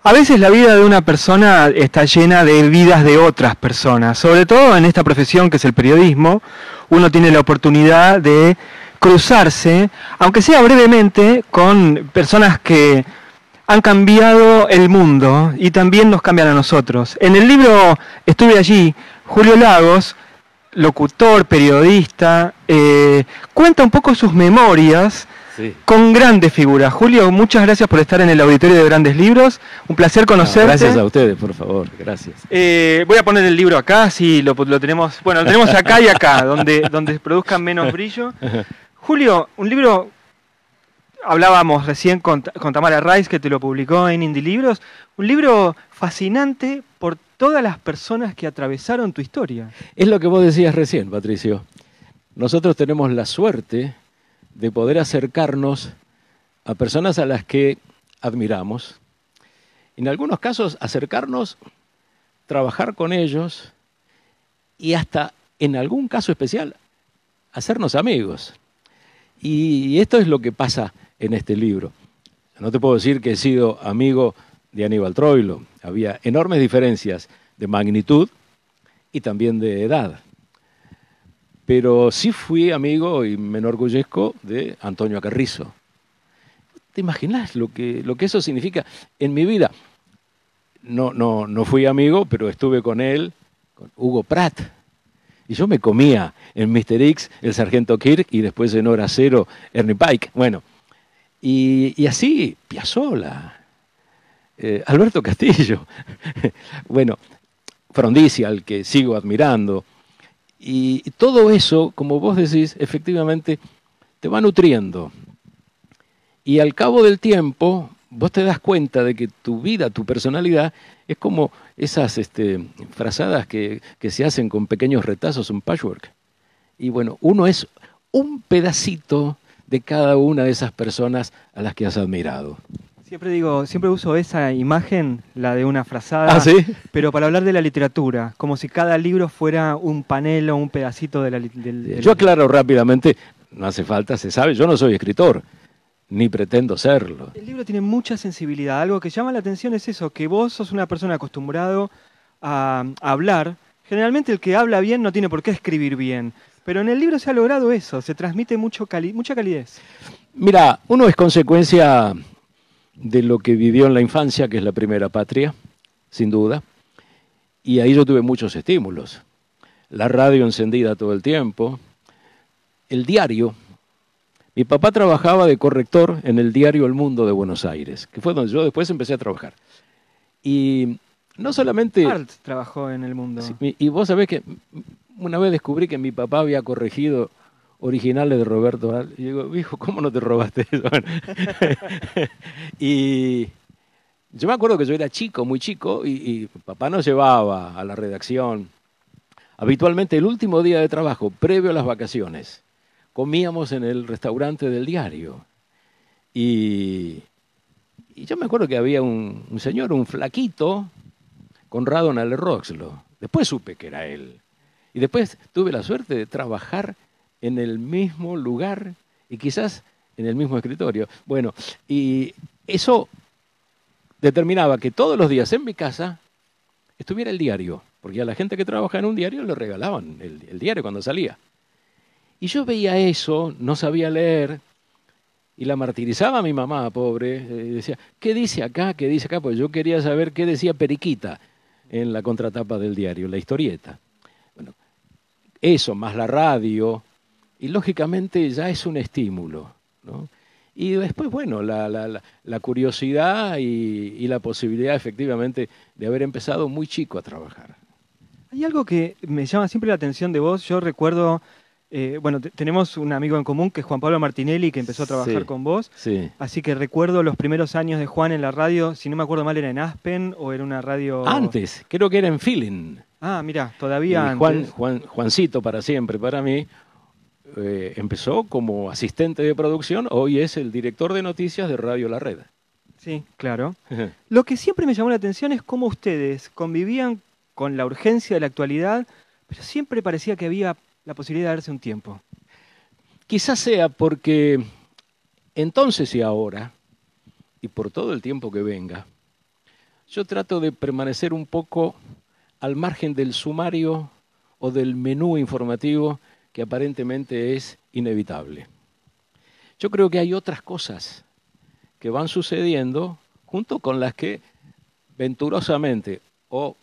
A veces la vida de una persona está llena de vidas de otras personas, sobre todo en esta profesión que es el periodismo. Uno tiene la oportunidad de cruzarse, aunque sea brevemente, con personas que han cambiado el mundo y también nos cambian a nosotros. En el libro Estuve allí, Julio Lagos, locutor, periodista, cuenta un poco sus memorias. Sí. Con grandes figuras. Julio, muchas gracias por estar en el auditorio de Grandes Libros. Un placer conocerte. No, gracias a ustedes, por favor. Gracias. Voy a poner el libro acá, sí, lo tenemos. Bueno, lo tenemos acá y acá, donde produzcan menos brillo. Julio, un libro, hablábamos recién con Tamara Rice, que te lo publicó en Indie Libros. Un libro fascinante por todas las personas que atravesaron tu historia. Es lo que vos decías recién, Patricio. Nosotros tenemos la suerte de poder acercarnos a personas a las que admiramos. En algunos casos, acercarnos, trabajar con ellos y hasta, en algún caso especial, hacernos amigos. Y esto es lo que pasa en este libro. No te puedo decir que he sido amigo de Aníbal Troilo. Había enormes diferencias de magnitud y también de edad. Pero sí fui amigo, y me enorgullezco, de Antonio Carrizo. ¿Te imaginas lo que eso significa en mi vida? No fui amigo, pero estuve con él, con Hugo Pratt. Y yo me comía en Mr. X, el Sargento Kirk, y después en Hora Cero, Ernie Pike. Bueno, y así, Piazzolla, Alberto Castillo, bueno, Frondizi, al que sigo admirando. Y todo eso, como vos decís, efectivamente te va nutriendo. Y al cabo del tiempo, vos te das cuenta de que tu vida, tu personalidad, es como esas frazadas que se hacen con pequeños retazos, un patchwork. Y bueno, uno es un pedacito de cada una de esas personas a las que has admirado. Siempre uso esa imagen, la de una frazada, ¿Ah, sí? Pero para hablar de la literatura, como si cada libro fuera un panel o un pedacito de la Yo aclaro rápidamente, no hace falta, se sabe, yo no soy escritor, ni pretendo serlo. El libro tiene mucha sensibilidad, algo que llama la atención es eso, que vos sos una persona acostumbrado a hablar. Generalmente el que habla bien no tiene por qué escribir bien, pero en el libro se ha logrado eso, se transmite mucha calidez. Mira, uno es consecuencia de lo que vivió en la infancia, que es la primera patria, sin duda, y ahí yo tuve muchos estímulos. La radio encendida todo el tiempo, el diario. Mi papá trabajaba de corrector en el diario El Mundo de Buenos Aires, que fue donde yo después empecé a trabajar. Y no solamente... Art trabajó en El Mundo. Sí, y vos sabés que una vez descubrí que mi papá había corregido originales de Roberto Art. Y digo, hijo, ¿cómo no te robaste eso? Y yo me acuerdo que yo era chico, muy chico, y papá nos llevaba a la redacción. Habitualmente el último día de trabajo, previo a las vacaciones, comíamos en el restaurante del diario. Y yo me acuerdo que había un señor, un flaquito, Conrado Nalle-Roxlo. Después supe que era él. Y después tuve la suerte de trabajar en el mismo lugar y quizás en el mismo escritorio. Bueno, y eso determinaba que todos los días en mi casa estuviera el diario, porque a la gente que trabaja en un diario le regalaban el diario cuando salía. Y yo veía eso, no sabía leer, y la martirizaba a mi mamá, pobre. Decía, ¿qué dice acá? ¿Qué dice acá? Pues yo quería saber qué decía Periquita en la contratapa del diario, la historieta. Bueno, eso, más la radio, y lógicamente ya es un estímulo, ¿no? Y después, bueno, la curiosidad y la posibilidad efectivamente de haber empezado muy chico a trabajar. Hay algo que me llama siempre la atención de vos. Yo recuerdo, tenemos un amigo en común que es Juan Pablo Martinelli, que empezó a trabajar con vos. Sí. Así que recuerdo los primeros años de Juan en la radio, si no me acuerdo mal, era en Aspen o era una radio... Antes, creo que era en Feeling. Ah, mira, todavía y antes. Juancito, para siempre, para mí, empezó como asistente de producción, hoy es el director de noticias de Radio La Red. Sí, claro. Lo que siempre me llamó la atención es cómo ustedes convivían con la urgencia de la actualidad, pero siempre parecía que había la posibilidad de darse un tiempo. Quizás sea porque entonces y ahora, y por todo el tiempo que venga, yo trato de permanecer un poco al margen del sumario o del menú informativo que aparentemente es inevitable. Yo creo que hay otras cosas que van sucediendo junto con las que venturosamente o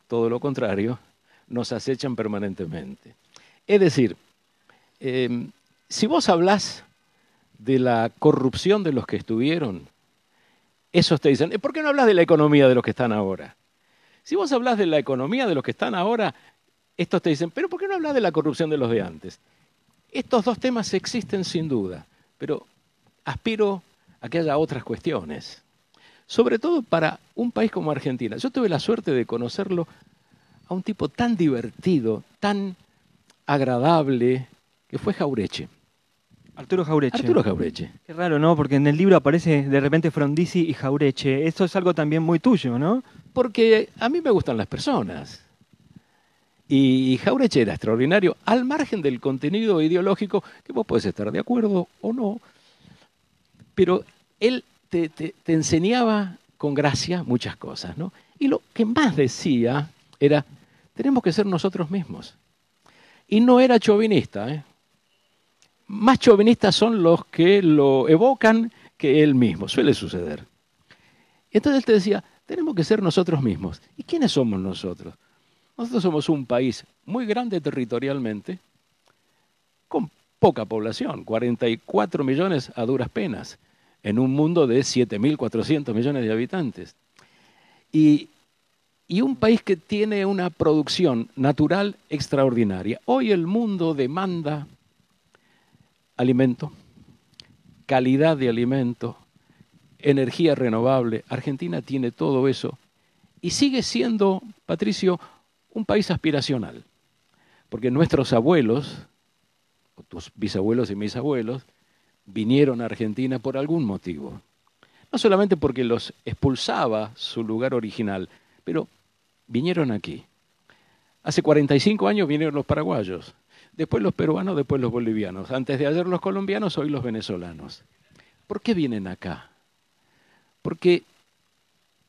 todo lo contrario nos acechan permanentemente. Es decir, si vos hablás de la corrupción de los que estuvieron, esos te dicen, ¿por qué no hablas de la economía de los que están ahora? Si vos hablás de la economía de los que están ahora, estos te dicen, ¿pero por qué no hablas de la corrupción de los de antes? Estos dos temas existen sin duda, pero aspiro a que haya otras cuestiones. Sobre todo para un país como Argentina. Yo tuve la suerte de conocerlo a un tipo tan divertido, tan agradable, que fue Jauretche. Arturo Jauretche. Arturo Jauretche. Qué raro, ¿no? Porque en el libro aparece de repente Frondizi y Jauretche. Esto es algo también muy tuyo, ¿no? Porque a mí me gustan las personas. Y Jauretche era extraordinario, al margen del contenido ideológico, que vos podés estar de acuerdo o no, pero él te enseñaba con gracia muchas cosas, ¿no? Y lo que más decía era, tenemos que ser nosotros mismos. Y no era chauvinista, ¿eh? Más chauvinistas son los que lo evocan que él mismo, suele suceder. Entonces él te decía, tenemos que ser nosotros mismos. ¿Y quiénes somos nosotros? Nosotros somos un país muy grande territorialmente, con poca población, 44 millones a duras penas, en un mundo de 7.400 millones de habitantes. Y un país que tiene una producción natural extraordinaria. Hoy el mundo demanda alimento, calidad de alimento, energía renovable. Argentina tiene todo eso y sigue siendo, Patricio, un país aspiracional. Porque nuestros abuelos, o tus bisabuelos y mis abuelos, vinieron a Argentina por algún motivo. No solamente porque los expulsaba su lugar original, pero vinieron aquí. Hace 45 años vinieron los paraguayos, después los peruanos, después los bolivianos, antes de ayer los colombianos, hoy los venezolanos. ¿Por qué vienen acá? Porque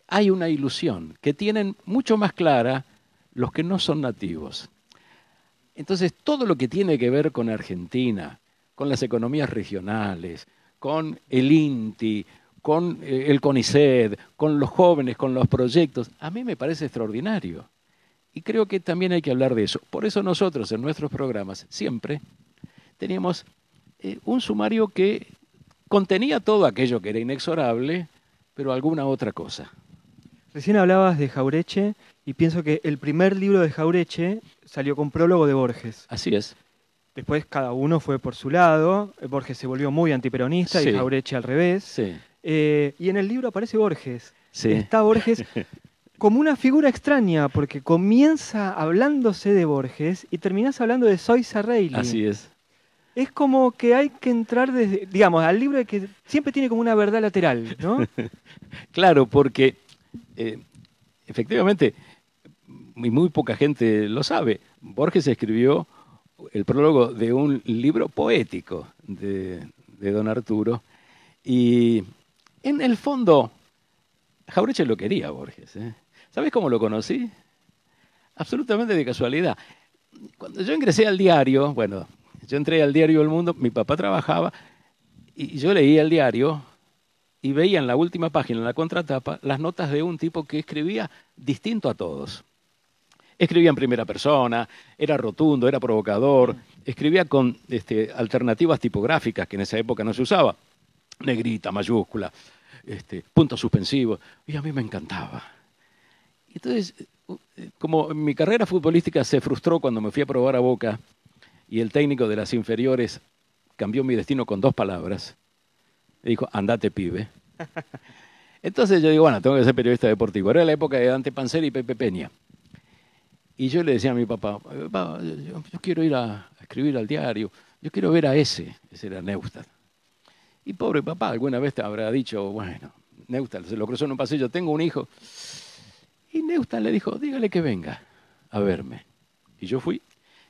hay una ilusión que tienen mucho más clara los que no son nativos. Entonces, todo lo que tiene que ver con Argentina, con las economías regionales, con el INTI, con el CONICET, con los jóvenes, con los proyectos, a mí me parece extraordinario. Y creo que también hay que hablar de eso. Por eso nosotros en nuestros programas siempre teníamos un sumario que contenía todo aquello que era inexorable, pero alguna otra cosa. Recién hablabas de Jauretche y pienso que el primer libro de Jauretche salió con prólogo de Borges. Así es. Después cada uno fue por su lado. Borges se volvió muy antiperonista Sí. y Jauretche al revés. Sí. Y en el libro aparece Borges. Sí. Está Borges como una figura extraña, porque comienza hablándose de Borges y terminás hablando de Soysa Reilly. Así es. Es como que hay que entrar desde, digamos, al libro que siempre tiene como una verdad lateral, ¿no? Claro, porque efectivamente, y muy poca gente lo sabe, Borges escribió el prólogo de un libro poético de don Arturo, y en el fondo, Jauretche lo quería a Borges, ¿eh? ¿Sabes cómo lo conocí? Absolutamente de casualidad. Cuando yo ingresé al diario, bueno, yo entré al diario El Mundo, mi papá trabajaba, y yo leía el diario y veía en la última página, en la contratapa, las notas de un tipo que escribía distinto a todos. Escribía en primera persona, era rotundo, era provocador, escribía con alternativas tipográficas que en esa época no se usaba, negrita, mayúscula, puntos suspensivos, y a mí me encantaba. Entonces, como mi carrera futbolística se frustró cuando me fui a probar a Boca y el técnico de las inferiores cambió mi destino con 2 palabras, me dijo, andate pibe. Entonces yo digo, bueno, tengo que ser periodista deportivo. Era la época de Dante Panzeri y Pepe Peña. Y yo le decía a mi papá, yo quiero ir a escribir al diario, yo quiero ver a ese era Neustadt. Y pobre papá, alguna vez te habrá dicho, bueno, Neustadt se lo cruzó en un pasillo, tengo un hijo. Y Neustadt le dijo, dígale que venga a verme. Y yo fui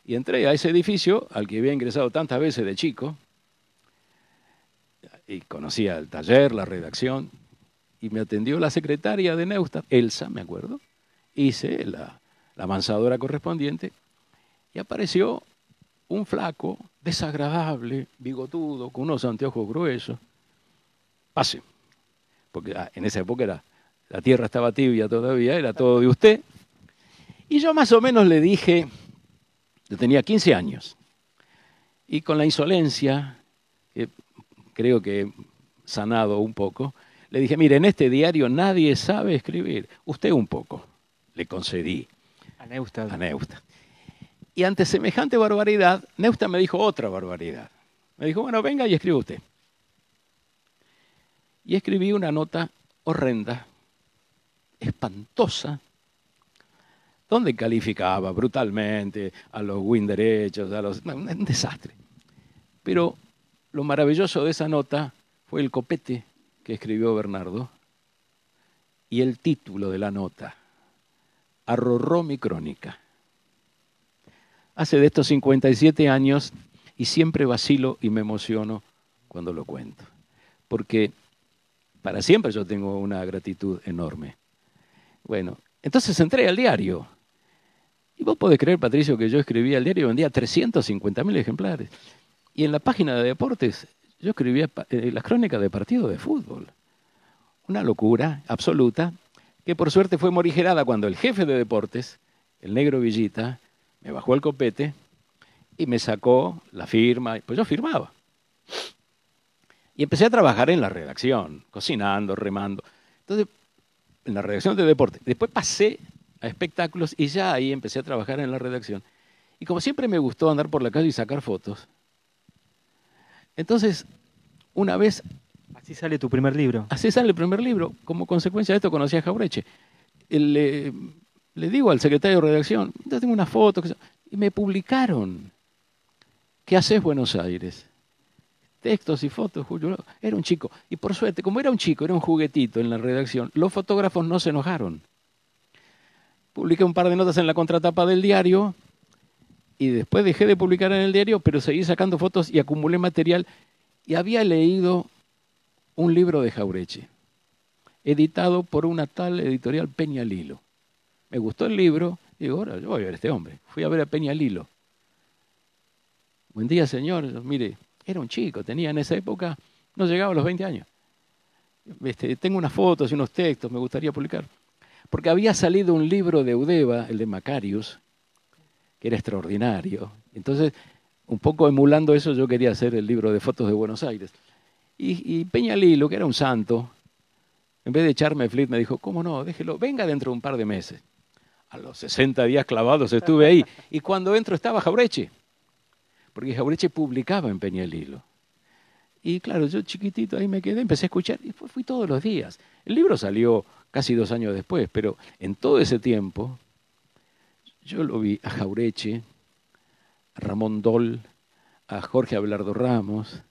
y entré a ese edificio al que había ingresado tantas veces de chico y conocía el taller, la redacción. y me atendió la secretaria de Neustadt, Elsa, me acuerdo. Hice la avanzadora correspondiente y apareció un flaco, desagradable, bigotudo, con unos anteojos gruesos. Pase, porque en esa época la tierra estaba tibia todavía, era todo de usted. Y yo más o menos le dije, yo tenía 15 años, y con la insolencia, que creo que he sanado un poco, le dije, mire, en este diario nadie sabe escribir, usted un poco, le concedí. A Neustadt. A Neustadt. Y ante semejante barbaridad, Neustadt me dijo otra barbaridad. Me dijo, bueno, venga y escriba usted. Y escribí una nota horrenda, espantosa, donde calificaba brutalmente a los winderechos, un desastre. Pero lo maravilloso de esa nota fue el copete que escribió Bernardo y el título de la nota, Arrorró mi crónica. Hace de estos 57 años y siempre vacilo y me emociono cuando lo cuento, porque para siempre yo tengo una gratitud enorme. Bueno, entonces entré al diario. Y vos podés creer, Patricio, que yo escribía al diario y vendía 350.000 ejemplares. Y en la página de deportes yo escribía las crónicas de partidos de fútbol. Una locura absoluta, que por suerte fue morigerada cuando el jefe de deportes, el negro Villita, me bajó el copete y me sacó la firma. Pues yo firmaba. Y empecé a trabajar en la redacción, cocinando, remando. Entonces, en la redacción de deportes. Después pasé a espectáculos y ya ahí empecé a trabajar en la redacción. Y como siempre me gustó andar por la calle y sacar fotos, entonces, una vez... Así sale tu primer libro. Así sale el primer libro. Como consecuencia de esto conocí a Jaureche. Le digo al secretario de redacción, yo tengo una foto, y me publicaron. ¿Qué haces, Buenos Aires? Textos y fotos, Julio. Era un chico. Y por suerte, como era un chico, era un juguetito en la redacción, los fotógrafos no se enojaron. Publiqué un par de notas en la contratapa del diario y después dejé de publicar en el diario, pero seguí sacando fotos y acumulé material. Y había leído un libro de Jaureche, editado por una tal editorial Peña Lilo. Me gustó el libro y digo, ahora yo voy a ver a este hombre. Fui a ver a Peña Lilo. Buen día, señor. Mire, era un chico, tenía en esa época, no llegaba a los 20 años. Tengo unas fotos y unos textos, me gustaría publicar. Porque había salido un libro de Eudeva, el de Macarius, que era extraordinario. Entonces, un poco emulando eso, yo quería hacer el libro de fotos de Buenos Aires. Y Peña Lilo, que era un santo, en vez de echarme flit, me dijo, ¿cómo no? Déjelo, venga dentro de un par de meses. A los 60 días clavados estuve ahí. Y cuando entro estaba Jaureche, porque Jaureche publicaba en Peña Lilo. Y claro, yo chiquitito ahí me quedé, empecé a escuchar y fui todos los días. El libro salió casi 2 años después, pero en todo ese tiempo yo lo vi a Jaureche, a Ramón Doll, a Jorge Abelardo Ramos,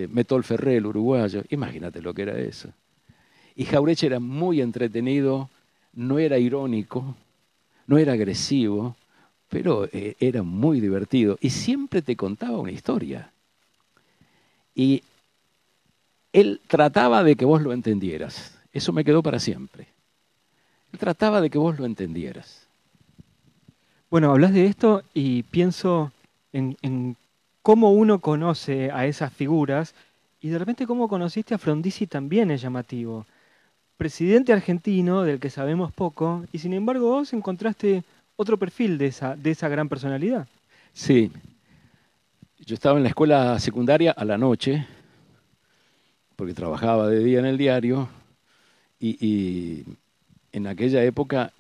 Metol Ferré, el uruguayo. Imagínate lo que era eso. Y Jaureche era muy entretenido, no era irónico, no era agresivo, pero era muy divertido y siempre te contaba una historia. Y él trataba de que vos lo entendieras. Eso me quedó para siempre. Él trataba de que vos lo entendieras. Bueno, hablas de esto y pienso en cómo uno conoce a esas figuras y de repente cómo conociste a Frondizi también es llamativo. Presidente argentino del que sabemos poco y sin embargo vos encontraste otro perfil de esa gran personalidad. Sí. Yo estaba en la escuela secundaria a la noche, porque trabajaba de día en el diario, y en aquella época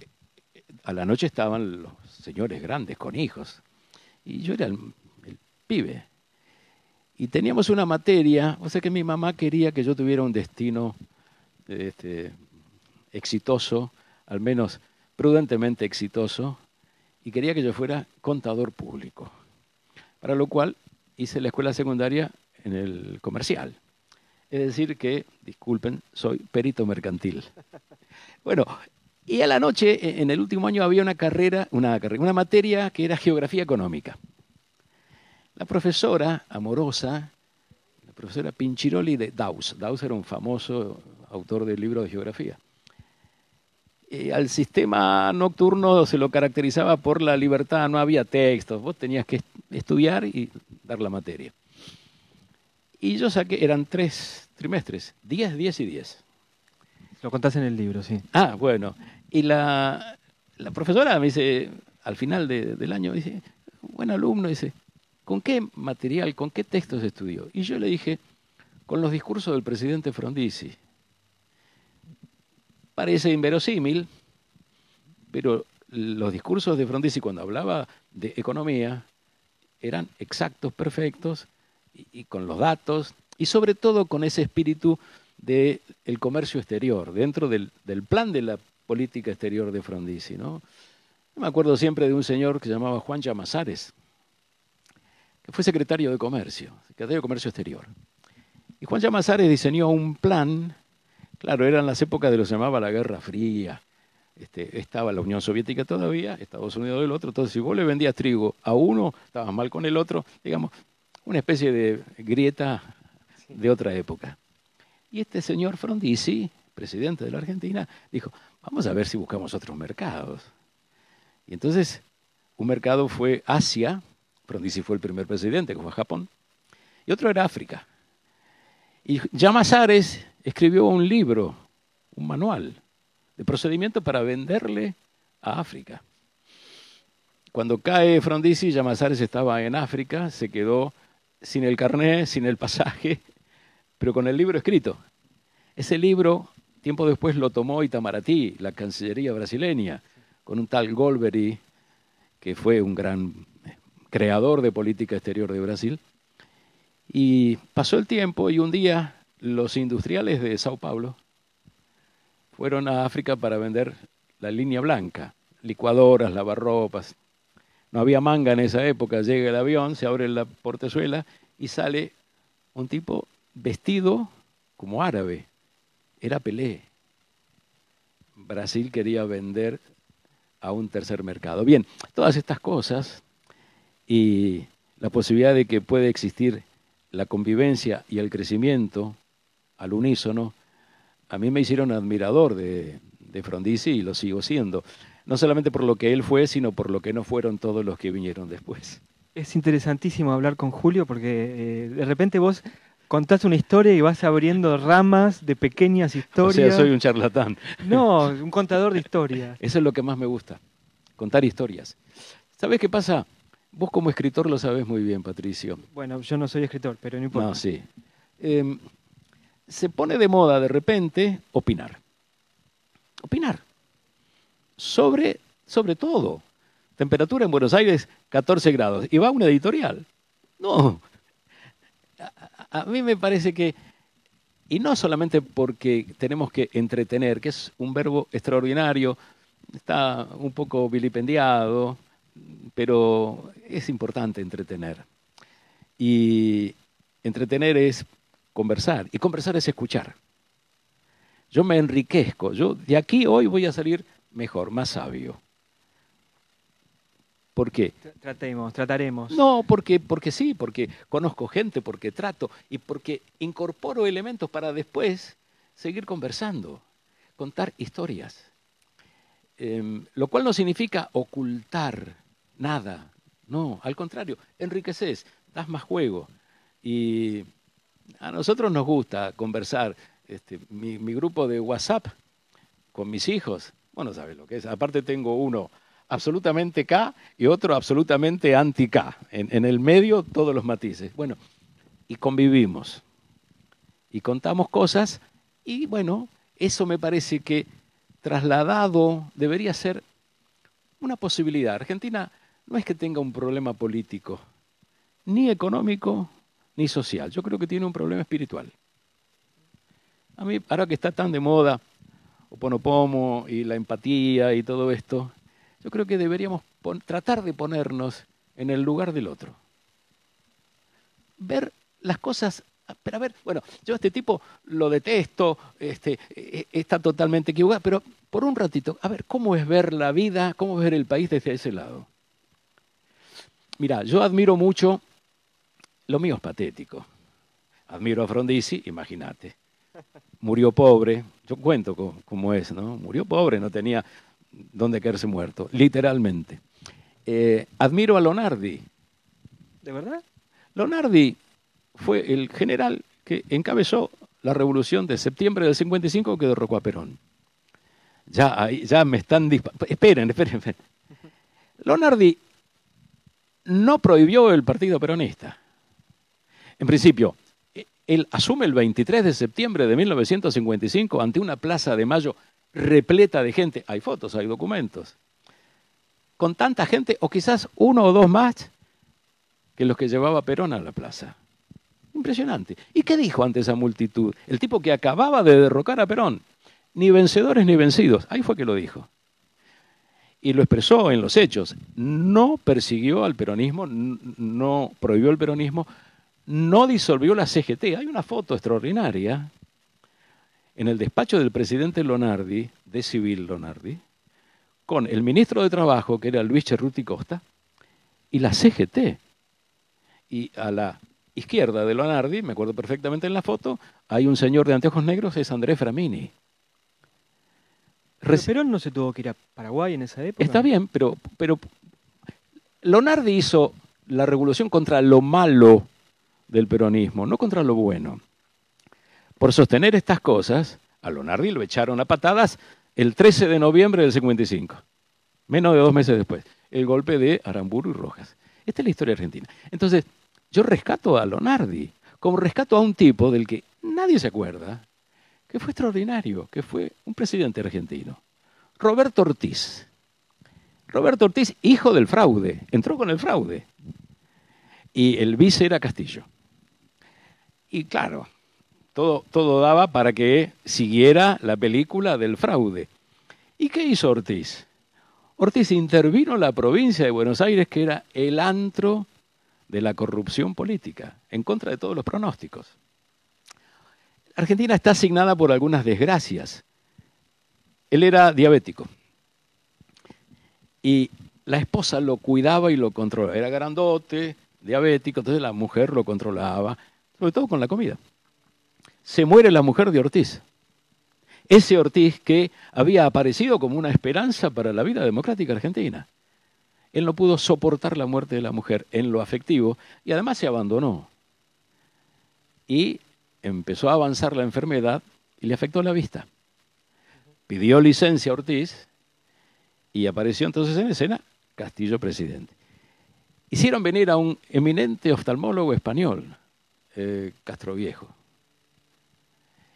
a la noche estaban los señores grandes con hijos, y yo era el pibe. Y teníamos una materia, o sea que mi mamá quería que yo tuviera un destino exitoso, al menos prudentemente exitoso, y quería que yo fuera contador público. Para lo cual hice la escuela secundaria en el comercial. Es decir que, disculpen, soy perito mercantil. Bueno, y a la noche, en el último año, había una materia que era geografía económica. La profesora amorosa, la profesora Pinchiroli de Daus. Daus era un famoso autor del libro de geografía. Al sistema nocturno se lo caracterizaba por la libertad, no había textos, vos tenías que estudiar y dar la materia. Y yo saqué, eran 3 trimestres, 10, 10 y 10. Lo contás en el libro, sí. Ah, bueno. Y la profesora me dice, al final del año, dice, buen alumno, dice, ¿con qué material, con qué textos estudió? Y yo le dije, con los discursos del presidente Frondizi. Parece inverosímil, pero los discursos de Frondizi cuando hablaba de economía eran exactos, perfectos, y con los datos, y sobre todo con ese espíritu del comercio exterior, dentro del plan de la política exterior de Frondizi, ¿no? Yo me acuerdo siempre de un señor que se llamaba Juan Llamazares, que fue secretario de Comercio Exterior. Y Juan Llamazares diseñó un plan. Claro, eran las épocas de lo que se llamaba la Guerra Fría. Estaba la Unión Soviética todavía, Estados Unidos del otro. Entonces, si vos le vendías trigo a uno, estabas mal con el otro. Digamos, una especie de grieta de otra época. Y este señor Frondizi, presidente de la Argentina, dijo, vamos a ver si buscamos otros mercados. Y entonces, un mercado fue Asia. Frondizi fue el primer presidente, que fue Japón. Y otro era África. Y Llamazares escribió un libro, un manual de procedimiento para venderle a África. Cuando cae Frondizi, Llamazares estaba en África, se quedó sin el carné, sin el pasaje, pero con el libro escrito. Ese libro, tiempo después, lo tomó Itamaraty, la Cancillería brasileña, con un tal Golbery, que fue un gran creador de política exterior de Brasil. Y pasó el tiempo y un día los industriales de Sao Paulo fueron a África para vender la línea blanca, licuadoras, lavarropas. No había manga en esa época, llega el avión, se abre la portezuela y sale un tipo vestido como árabe. Era Pelé. Brasil quería vender a un tercer mercado. Bien, todas estas cosas y la posibilidad de que puede existir la convivencia y el crecimiento al unísono, a mí me hicieron admirador de Frondizi y lo sigo siendo. No solamente por lo que él fue, sino por lo que no fueron todos los que vinieron después. Es interesantísimo hablar con Julio porque de repente vos contás una historia y vas abriendo ramas de pequeñas historias. O sea, soy un charlatán. No, un contador de historias. Eso es lo que más me gusta, contar historias. ¿Sabés qué pasa? Vos como escritor lo sabés muy bien, Patricio. Bueno, yo no soy escritor, pero no importa. No, sí. Se pone de moda de repente opinar. Opinar. Sobre todo. Temperatura en Buenos Aires, 14 grados. Y va una editorial. No. A mí me parece que, y no solamente porque tenemos que entretener, que es un verbo extraordinario, está un poco vilipendiado, pero es importante entretener. Y entretener es conversar, y conversar es escuchar. Yo me enriquezco, yo de aquí hoy voy a salir mejor, más sabio. ¿Por qué? Trataremos. No, porque sí, porque conozco gente, porque trato y porque incorporo elementos para después seguir conversando, contar historias. Lo cual no significa ocultar nada, no, al contrario, enriqueces, das más juego. Y a nosotros nos gusta conversar. Mi grupo de WhatsApp con mis hijos, bueno, sabes lo que es. Aparte tengo uno absolutamente K y otro absolutamente anti-K. En el medio todos los matices. Bueno, y convivimos. Y contamos cosas y bueno, eso me parece que trasladado debería ser una posibilidad. Argentina no es que tenga un problema político, ni económico, ni social. Yo creo que tiene un problema espiritual. A mí, ahora que está tan de moda Ho'oponopono y la empatía y todo esto, yo creo que deberíamos tratar de ponernos en el lugar del otro. Ver las cosas, pero a ver, bueno, yo a este tipo lo detesto, está totalmente equivocado, pero por un ratito, a ver, ¿cómo es ver la vida, cómo es ver el país desde ese lado? Mirá, yo admiro mucho, lo mío es patético. Admiro a Frondizi, imagínate. murió pobre. Yo cuento cómo es, ¿no? Murió pobre, no tenía dónde caerse muerto, literalmente. Admiro a Lonardi. ¿De verdad? Lonardi fue el general que encabezó la revolución de septiembre del 55 que derrocó a Perón. Ya me están disparando. Esperen. Lonardi no prohibió el partido peronista. En principio, él asume el 23 de septiembre de 1955 ante una plaza de Mayo repleta de gente. Hay fotos, hay documentos. Con tanta gente, o quizás uno o dos más que los que llevaba Perón a la plaza. Impresionante. ¿Y qué dijo ante esa multitud? El tipo que acababa de derrocar a Perón. Ni vencedores ni vencidos. Ahí fue que lo dijo. Y lo expresó en los hechos. No persiguió al peronismo, no prohibió el peronismo, no disolvió la CGT. Hay una foto extraordinaria en el despacho del presidente Lonardi, de Civil Lonardi, con el ministro de Trabajo, que era Luis Cerruti Costa, y la CGT. Y a la izquierda de Lonardi, me acuerdo perfectamente en la foto, hay un señor de anteojos negros, es Andrés Framini. Pero Perón no se tuvo que ir a Paraguay en esa época. Está bien, pero Lonardi hizo la revolución contra lo malo del peronismo, no contra lo bueno. Por sostener estas cosas, a Lonardi lo echaron a patadas el 13 de noviembre del 55, menos de 2 meses después, el golpe de Aramburu y Rojas. Esta es la historia argentina. Entonces, yo rescato a Lonardi, como rescato a un tipo del que nadie se acuerda, que fue extraordinario, que fue un presidente argentino. Roberto Ortiz. Roberto Ortiz, hijo del fraude, entró con el fraude. Y el vice era Castillo. Y claro, todo daba para que siguiera la película del fraude. ¿Y qué hizo Ortiz? Ortiz intervino en la provincia de Buenos Aires, que era el antro de la corrupción política, en contra de todos los pronósticos. Argentina está asignada por algunas desgracias. Él era diabético y la esposa lo cuidaba y lo controlaba. Era grandote, diabético, entonces la mujer lo controlaba, sobre todo con la comida. Se muere la mujer de Ortiz. Ese Ortiz que había aparecido como una esperanza para la vida democrática argentina. Él no pudo soportar la muerte de la mujer en lo afectivo y además se abandonó. Y empezó a avanzar la enfermedad y le afectó la vista. Pidió licencia a Ortiz y apareció entonces en escena Castillo presidente. Hicieron venir a un eminente oftalmólogo español, Castroviejo.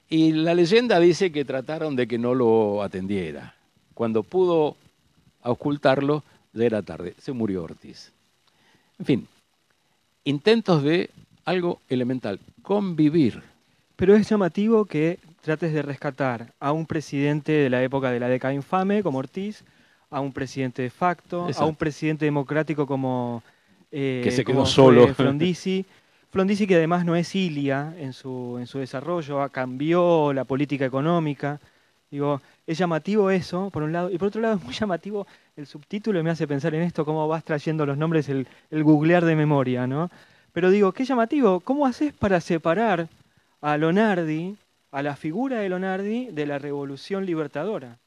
Y la leyenda dice que trataron de que no lo atendiera. Cuando pudo ocultarlo, ya era tarde. Se murió Ortiz. En fin, intentos de algo elemental, convivir. Pero es llamativo que trates de rescatar a un presidente de la época de la década infame, como Ortiz, a un presidente de facto, Exacto. a un presidente democrático como que se quedó como solo. fue Frondizi. Frondizi, que además no es Ilia en su desarrollo, cambió la política económica. Digo, es llamativo eso, por un lado, y por otro lado es muy llamativo el subtítulo y me hace pensar en esto, cómo vas trayendo los nombres, el googlear de memoria, ¿no? Pero digo, qué llamativo, ¿cómo haces para separar a Lonardi, a la figura de Lonardi, de la revolución libertadora?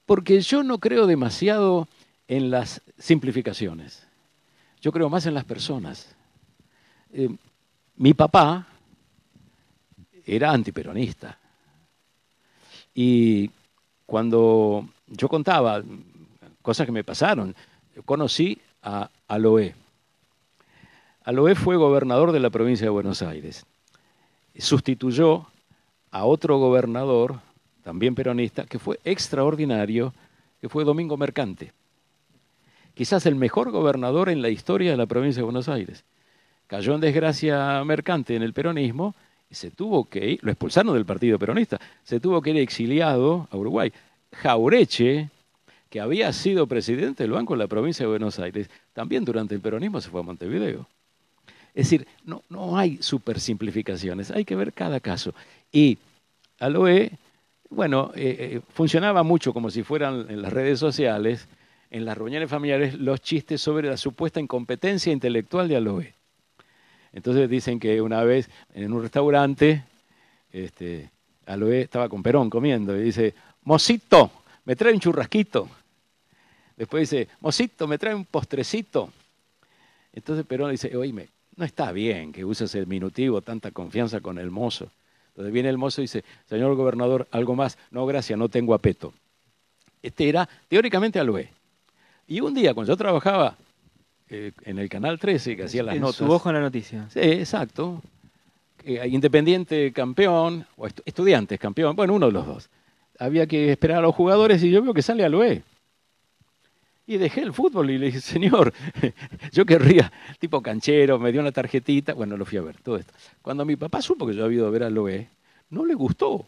Porque yo no creo demasiado en las simplificaciones. Yo creo más en las personas. Mi papá era antiperonista. Y cuando yo contaba cosas que me pasaron, conocí a Aloé. Aloé fue gobernador de la provincia de Buenos Aires. Sustituyó a otro gobernador, también peronista, que fue extraordinario, que fue Domingo Mercante. Quizás el mejor gobernador en la historia de la provincia de Buenos Aires. Cayó en desgracia Mercante en el peronismo y se tuvo que ir, lo expulsaron del partido peronista, se tuvo que ir exiliado a Uruguay. Jaureche, que había sido presidente del Banco de la provincia de Buenos Aires, también durante el peronismo se fue a Montevideo. Es decir, no hay supersimplificaciones, hay que ver cada caso. Y Aloé, bueno, funcionaba mucho como si fueran en las redes sociales, en las reuniones familiares, los chistes sobre la supuesta incompetencia intelectual de Aloé. Entonces dicen que una vez en un restaurante, Aloé estaba con Perón comiendo y dice, mocito, ¿me trae un churrasquito? Después dice, mocito, ¿me trae un postrecito? Entonces Perón dice, oíme, no está bien que uses el minutivo, tanta confianza con el mozo. Entonces viene el mozo y dice, señor gobernador, ¿algo más? No, gracias, no tengo apeto. Este era teóricamente Aloé. Y un día, cuando yo trabajaba en el Canal 13, que hacía las notas... En su ojo en la noticia. Sí, exacto. Independiente campeón, o Estudiantes campeón, bueno, uno de los dos. Había que esperar a los jugadores y yo veo que sale Aloé. Y dejé el fútbol y le dije, señor, yo querría, tipo canchero, me dio una tarjetita, bueno, lo fui a ver, todo esto. Cuando mi papá supo que yo había ido a ver a Aloé, no le gustó.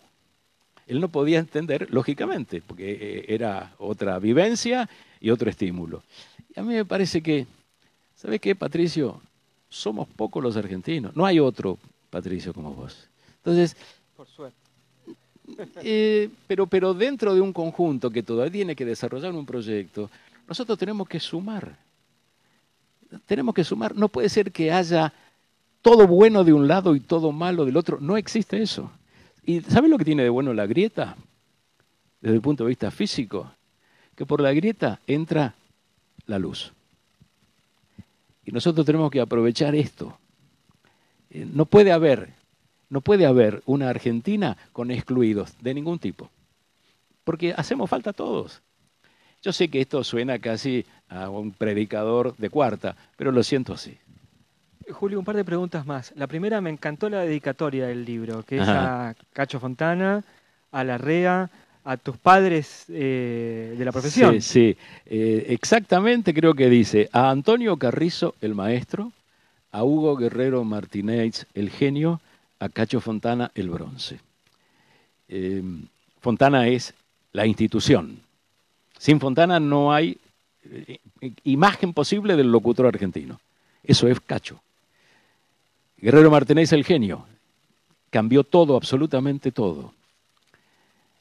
Él no podía entender, lógicamente, porque era otra vivencia y otro estímulo. Y a mí me parece que, ¿sabes qué, Patricio? Somos pocos los argentinos. No hay otro Patricio como vos. Entonces, por suerte. Pero dentro de un conjunto que todavía tiene que desarrollar un proyecto, nosotros tenemos que sumar. Tenemos que sumar. No puede ser que haya todo bueno de un lado y todo malo del otro. No existe eso. ¿Y sabes lo que tiene de bueno la grieta? Desde el punto de vista físico, que por la grieta entra la luz. Y nosotros tenemos que aprovechar esto. No puede haber una Argentina con excluidos de ningún tipo, porque hacemos falta todos. Yo sé que esto suena casi a un predicador de cuarta, pero lo siento así. Julio, un par de preguntas más. La primera, me encantó la dedicatoria del libro, que es a Cacho Fontana, a Larrea, a tus padres de la profesión. Sí. Exactamente creo que dice a Antonio Carrizo, el maestro, a Hugo Guerrero Martínez, el genio, a Cacho Fontana, el bronce. Fontana es la institución. Sin Fontana no hay imagen posible del locutor argentino. Eso es Cacho. Guerrero Martínez, el genio. Cambió todo, absolutamente todo.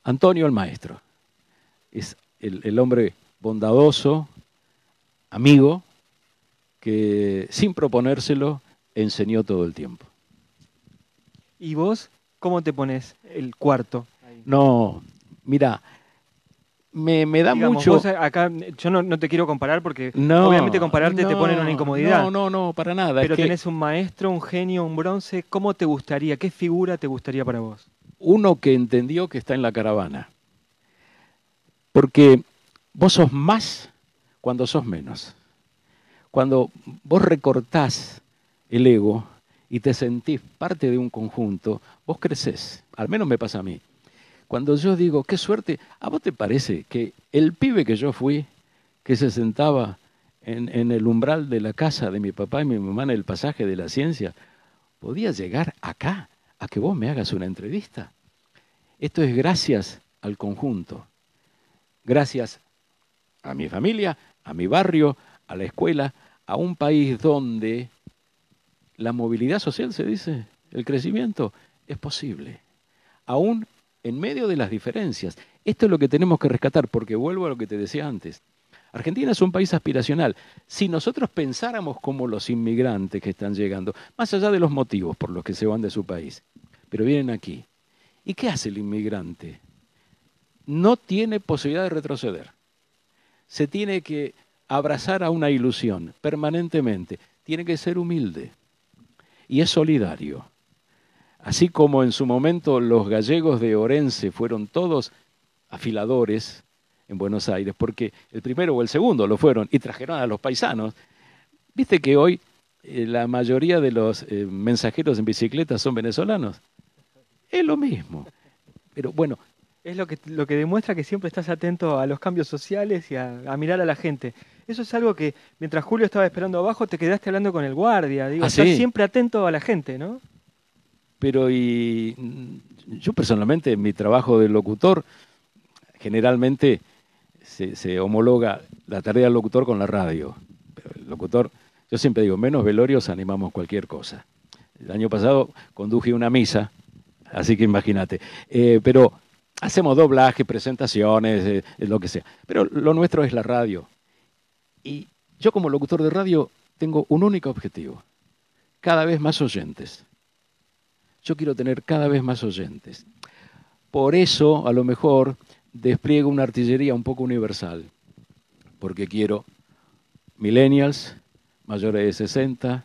Antonio, el maestro. Es el hombre bondadoso, amigo, que sin proponérselo enseñó todo el tiempo. ¿Y vos cómo te pones el cuarto? No, mira, me da mucho... Vos acá, yo no te quiero comparar porque obviamente compararte te pone en una incomodidad. No, para nada. Pero tenés un maestro, un genio, un bronce. ¿Cómo te gustaría? ¿Qué figura te gustaría para vos? Uno que entendió que está en la caravana. Porque vos sos más cuando sos menos. Cuando vos recortás el ego y te sentís parte de un conjunto, vos crecés. Al menos me pasa a mí. Cuando yo digo, qué suerte, ¿a vos te parece que el pibe que yo fui, que se sentaba en el umbral de la casa de mi papá y mi mamá en el pasaje de la ciencia, podía llegar acá a que vos me hagas una entrevista? Esto es gracias al conjunto, gracias a mi familia, a mi barrio, a la escuela, a un país donde la movilidad social, se dice, el crecimiento, es posible. Aún en medio de las diferencias. Esto es lo que tenemos que rescatar, porque vuelvo a lo que te decía antes. Argentina es un país aspiracional. Si nosotros pensáramos como los inmigrantes que están llegando, más allá de los motivos por los que se van de su país, pero vienen aquí. ¿Y qué hace el inmigrante? No tiene posibilidad de retroceder. Se tiene que abrazar a una ilusión permanentemente. Tiene que ser humilde. Y es solidario. Así como en su momento los gallegos de Orense fueron todos afiladores en Buenos Aires, porque el primero o el segundo lo fueron y trajeron a los paisanos. ¿Viste que hoy la mayoría de los mensajeros en bicicleta son venezolanos? Es lo mismo. Pero bueno. Es lo que demuestra que siempre estás atento a los cambios sociales y a mirar a la gente. Eso es algo que mientras Julio estaba esperando abajo te quedaste hablando con el guardia. Digo, estás siempre atento a la gente, ¿no? Pero yo personalmente en mi trabajo de locutor, generalmente se homologa la tarea del locutor con la radio. Pero el locutor, yo siempre digo, menos velorios animamos cualquier cosa. El año pasado conduje una misa, así que imagínate. Pero hacemos doblaje, presentaciones, lo que sea. Pero lo nuestro es la radio. Y yo como locutor de radio tengo un único objetivo, cada vez más oyentes. Yo quiero tener cada vez más oyentes. por eso, a lo mejor, despliego una artillería un poco universal, porque quiero millennials, mayores de 60,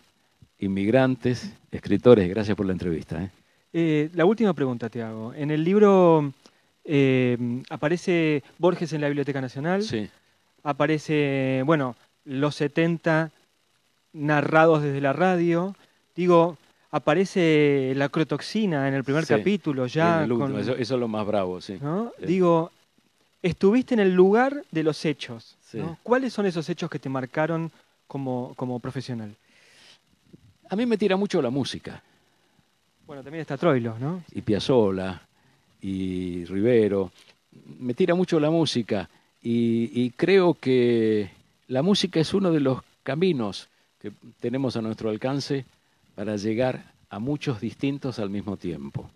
inmigrantes, escritores. Gracias por la entrevista. La última pregunta te hago. En el libro aparece Borges en la Biblioteca Nacional, Sí, aparece, bueno, los 70 narrados desde la radio. Digo, aparece la crotoxina en el primer sí, capítulo ya. en el último, con- eso es lo más bravo, sí. ¿no? Sí. Digo, estuviste en el lugar de los hechos, Sí. ¿no? ¿Cuáles son esos hechos que te marcaron como profesional? A mí me tira mucho la música, Bueno, también está Troilo, ¿no? y Piazzolla, y Rivero. Me tira mucho la música, y creo que la música es uno de los caminos que tenemos a nuestro alcance para llegar a muchos distintos al mismo tiempo.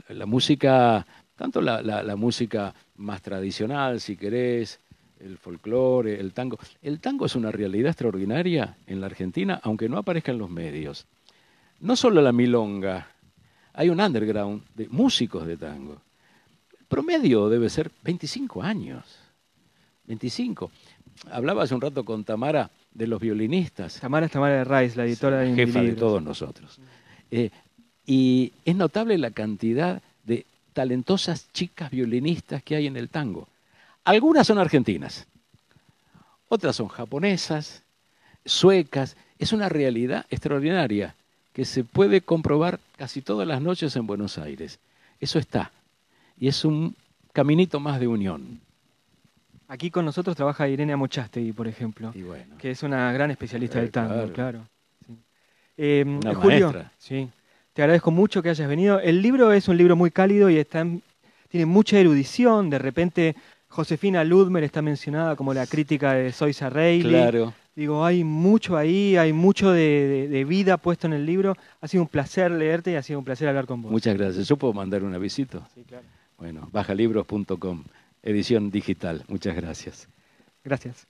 La música, tanto la música más tradicional, si querés, el folclore, el tango. El tango es una realidad extraordinaria en la Argentina, aunque no aparezca en los medios. No solo la milonga, hay un underground de músicos de tango. El promedio debe ser 25 años. 25. Hablaba hace un rato con Tamara de los violinistas. Tamara es Tamara de Raiz, la editora de Jefa de Indilibros. todos nosotros. Y es notable la cantidad de talentosas chicas violinistas que hay en el tango. Algunas son argentinas, otras son japonesas, suecas. Es una realidad extraordinaria que se puede comprobar casi todas las noches en Buenos Aires. Eso está. Y es un caminito más de unión. Aquí con nosotros trabaja Irene Amochastegui, por ejemplo, Y bueno, que es una gran especialista del tango, claro. claro. Sí. Una Julio, maestra. sí, te agradezco mucho que hayas venido. El libro es un libro muy cálido y tiene mucha erudición. De repente, Josefina Ludmer está mencionada como la crítica de Soysa Reilly. Claro. Digo, hay mucho ahí, hay mucho de vida puesto en el libro. Ha sido un placer leerte y ha sido un placer hablar con vos. Muchas gracias. ¿Yo puedo mandar una visita? Sí, claro. Bueno, bajalibros.com, edición digital. Muchas gracias. Gracias.